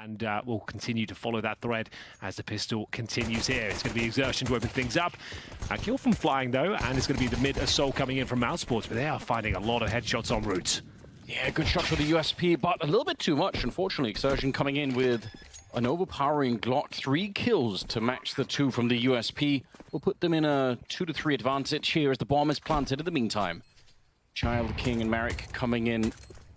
And we'll continue to follow that thread as the pistol continues here. It's going to be exertion to open things up. A kill from Flying, though, and it's going to be the mid-assault coming in from MOUZ, but they are finding a lot of headshots en route. Yeah, good shot for the USP, but a little bit too much, unfortunately. Exertion coming in with an overpowering Glock, 3 kills to match the 2 from the USP. Will put them in a 2-3 advantage here as the bomb is planted in the meantime. Child, King, and Marek coming in.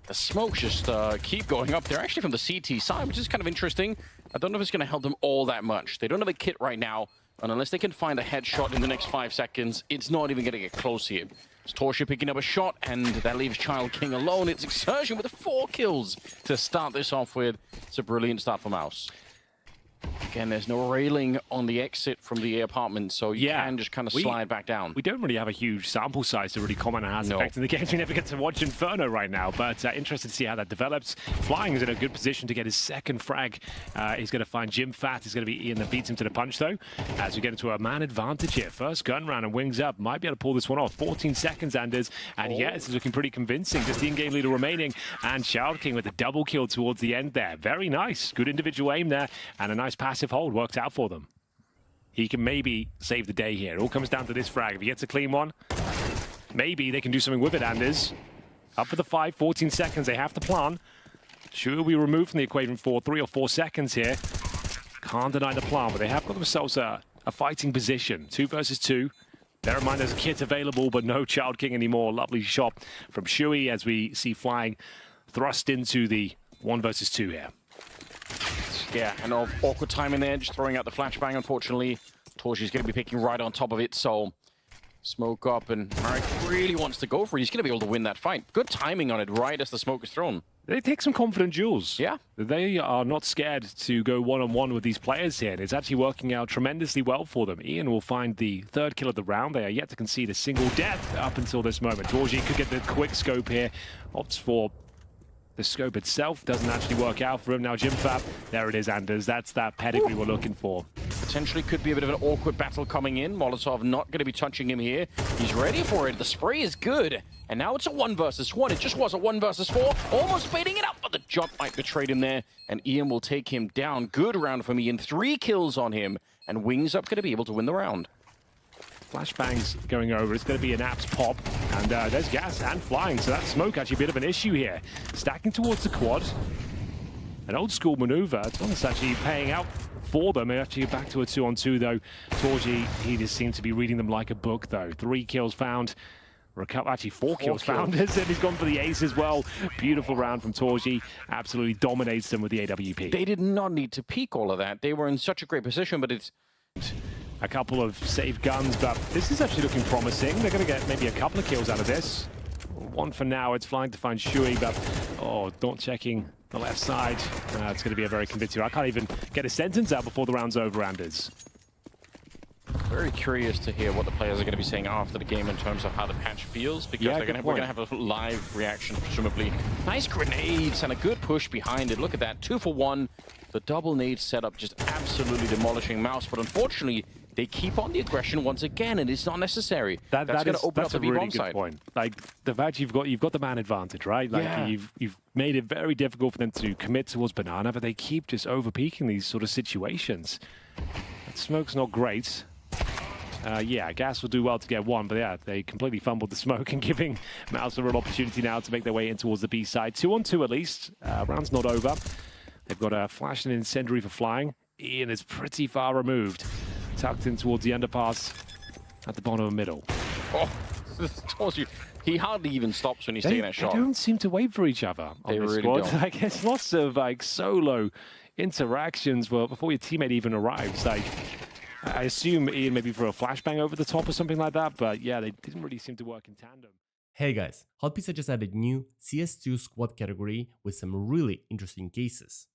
The smokes just keep going up. They're actually from the CT side, which is kind of interesting. I don't know if it's going to help them all that much. They don't have a kit right now, and unless they can find a headshot in the next 5 seconds, it's not even going to get close here. It's Torsia picking up a shot, and that leaves Child King alone. It's Exertion with 4 kills to start this off with. It's a brilliant start for MOUZ. Again, there's no railing on the exit from the apartment, so you can just kind of slide back down. We don't really have a huge sample size to really comment on how it's affecting the game. We never get to watch Inferno right now, but interested to see how that develops. Flying is in a good position to get his second frag. He's going to find Jim Fat. He's going to be Ian that beats him to the punch, though, as we get into a man advantage here. First gun round and wings up. Might be able to pull this one off. 14 seconds, Anders. And yeah, this is looking pretty convincing. Just the in-game leader remaining. And Child King with a double kill towards the end there. Very nice. Good individual aim there. And a nice passive hold. Worked out for them. He can maybe save the day here. It all comes down to this frag. If he gets a clean one, maybe they can do something with it, Anders. Up for the 5, 14 seconds. They have to plan. Sure, we removed from the equation for 3 or 4 seconds here. Can't deny the plan, but they have got themselves a fighting position. 2 versus 2. Bear in mind there's a kit available, but no Child King anymore. Lovely shot from Shui as we see Flying thrust into the 1 versus 2 here. Yeah, and awkward timing there, just throwing out the flashbang, unfortunately. Torchi's going to be picking right on top of it, so smoke up, and Marek really wants to go for it. He's going to be able to win that fight. Good timing on it right as the smoke is thrown. They take some confident duels. Yeah. They are not scared to go one-on-one with these players here. It's actually working out tremendously well for them. Ian will find the 3rd kill of the round. They are yet to concede a single death up until this moment. Georgie could get the quick scope here. Opts for the scope itself. Doesn't actually work out for him. Now Jim Fab, there it is, Anders. That's that pedigree we're looking for. Potentially could be a bit of an awkward battle coming in. Molotov not going to be touching him here. He's ready for it. The spray is good. And now it's a 1 versus 1. It just was a 1 versus 4. Almost baiting it up, but the jump might betrayed him there. And Ian will take him down. Good round from Ian. 3 kills on him. And Wings Up going to be able to win the round. Flashbangs going over. It's going to be an apt pop. And there's gas and flying. So that smoke actually a bit of an issue here. Stacking towards the quad. An old school maneuver. It's one that's actually paying out for them. They actually back to a 2-on-2 though. Torji, he just seems to be reading them like a book though. 3 kills found. Actually 4 kills found. And he's gone for the ace as well. Beautiful round from Torji. Absolutely dominates them with the AWP. They did not need to peek all of that. They were in such a great position, but it's a couple of safe guns, but this is actually looking promising. They're going to get maybe a couple of kills out of this. 1 for now. It's Flying to find Shui, but not checking the left side. It's going to be a very convincing. I can't even get a sentence out before the round's over, Anders. Very curious to hear what the players are going to be saying after the game in terms of how the patch feels, because we're going to have a live reaction, presumably. Nice grenades and a good push behind it. Look at that, 2 for 1. The double nade setup just absolutely demolishing MOUZ, but unfortunately, they keep on the aggression once again, and it's not necessary. That's going to open up the B-bomb side. Point. Like the fact you've got the man advantage, right? Like you've made it very difficult for them to commit towards banana, but they keep just over-peaking these sort of situations. That smoke's not great. Gas will do well to get 1, but yeah, they completely fumbled the smoke and giving MOUZ a real opportunity now to make their way in towards the B side. 2-on-2 at least. Round's not over. They've got a flash and an incendiary for Flying. Ian is pretty far removed. Tucked in towards the underpass at the bottom of the middle. Oh, told you. He hardly even stops when he's taking that shot. They don't seem to wait for each other on this squad. I guess lots of solo interactions before your teammate even arrives. I assume Ian maybe for a flashbang over the top or something like that, but yeah, they didn't really seem to work in tandem. Hey guys, Hot Pizza just added new CS2 squad category with some really interesting cases.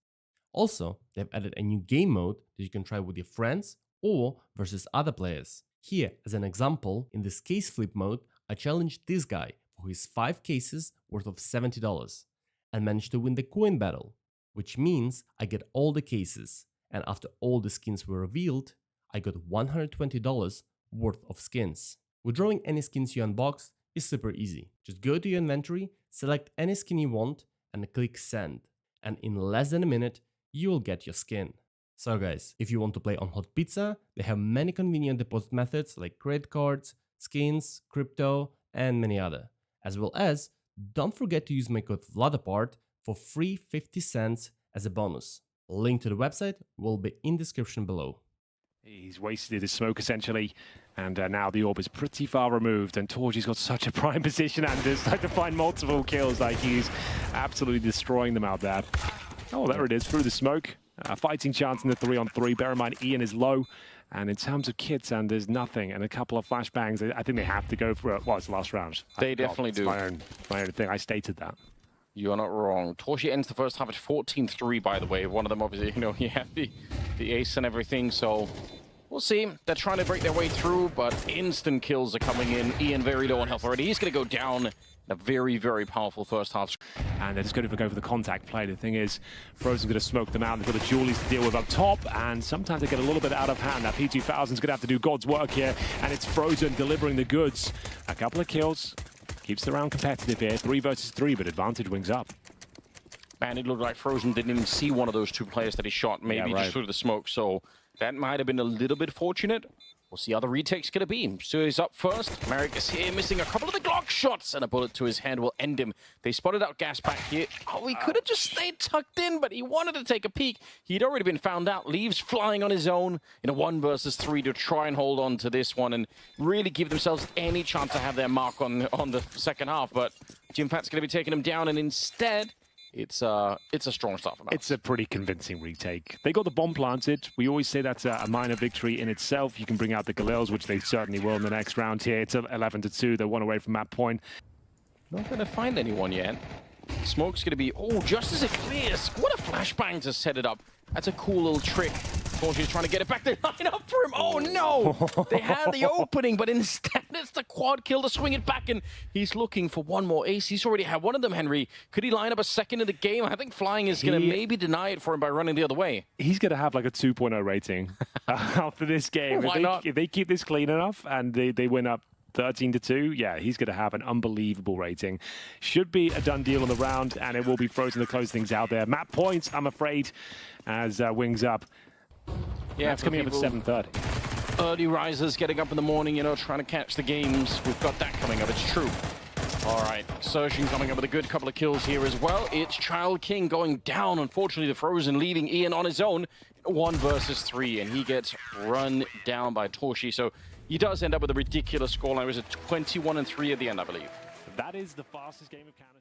Also, they've added a new game mode that you can try with your friends or versus other players. Here, as an example, in this case flip mode, I challenged this guy for his 5 cases worth of $70 and managed to win the coin battle, which means I get all the cases, and after all the skins were revealed, I got $120 worth of skins. Withdrawing any skins you unboxed is super easy. Just go to your inventory, select any skin you want, and click send. And in less than a minute, you will get your skin. So guys, if you want to play on Hot Pizza, they have many convenient deposit methods like credit cards, skins, crypto, and many other. As well as, don't forget to use my code VLADAPART for free 50 cents as a bonus. Link to the website will be in description below. He's wasted his smoke essentially, and now the orb is pretty far removed, and Torgy's got such a prime position, and there's like to find multiple kills, like he's absolutely destroying them out there. Oh, there it is, through the smoke. Fighting chance in the 3-on-3. Bear in mind, Ian is low. And in terms of kits, and there's nothing. And a couple of flashbangs, I think they have to go for it. Well, it's the last round. They definitely do. My own thing. I stated that. You are not wrong. Torgy ends the first half at 14-3, by the way. One of them, obviously, you know, he had the ace and everything, so we'll see. They're trying to break their way through, but instant kills are coming in. Ian very low on health already. He's going to go down. A very, very powerful first half. And they're just going to go for the contact play. The thing is, Frozen's going to smoke them out. They've got the Julies to deal with up top, and sometimes they get a little bit out of hand. Now, P2000's going to have to do God's work here, and it's Frozen delivering the goods. A couple of kills. Keeps the round competitive here. 3 versus 3, but advantage wings up. And it looked like Frozen didn't even see one of those two players that he shot, maybe just through the smoke, so that might have been a little bit fortunate. We'll see how the retake's going to be. So he's up first. Merrick is here, missing a couple of the Glock shots, and a bullet to his head will end him. They spotted out gas back here. Oh, he could have just stayed tucked in, but he wanted to take a peek. He'd already been found out. Leaves flying on his own in a 1 versus 3 to try and hold on to this one and really give themselves any chance to have their mark on the second half. But Jim Fat's going to be taking him down, and instead, it's a strong start for MOUZ. It's a pretty convincing retake. They got the bomb planted. We always say that's a minor victory in itself. You can bring out the Galils, which they certainly will in the next round here. It's 11-2. They're 1 away from that point. Not going to find anyone yet. Smoke's going to be, oh, just as it clears. What a flashbang to set it up. That's a cool little trick. Torgy's trying to get it back. They line up for him. Oh, no. They had the opening, but instead it's the quad kill to swing it back, and he's looking for one more ace. He's already had one of them, Henry. Could he line up a second in the game? I think Flying is going to maybe deny it for him by running the other way. He's going to have like a 2.0 rating after this game. Why not? If they keep this clean enough and they win up 13-2, yeah, he's going to have an unbelievable rating. Should be a done deal on the round, and it will be Frozen to close things out there. Map points, I'm afraid, as wings up. Yeah, it's coming up at 7:30. Early risers getting up in the morning, you know, trying to catch the games. We've got that coming up, it's true. All right, Surgeon coming up with a good couple of kills here as well. It's Child King going down. Unfortunately, the Frozen leaving Ian on his own. 1 versus 3, and he gets run down by Torgy. So he does end up with a ridiculous scoreline. It was a 21-3 at the end, I believe. That is the fastest game of Canada.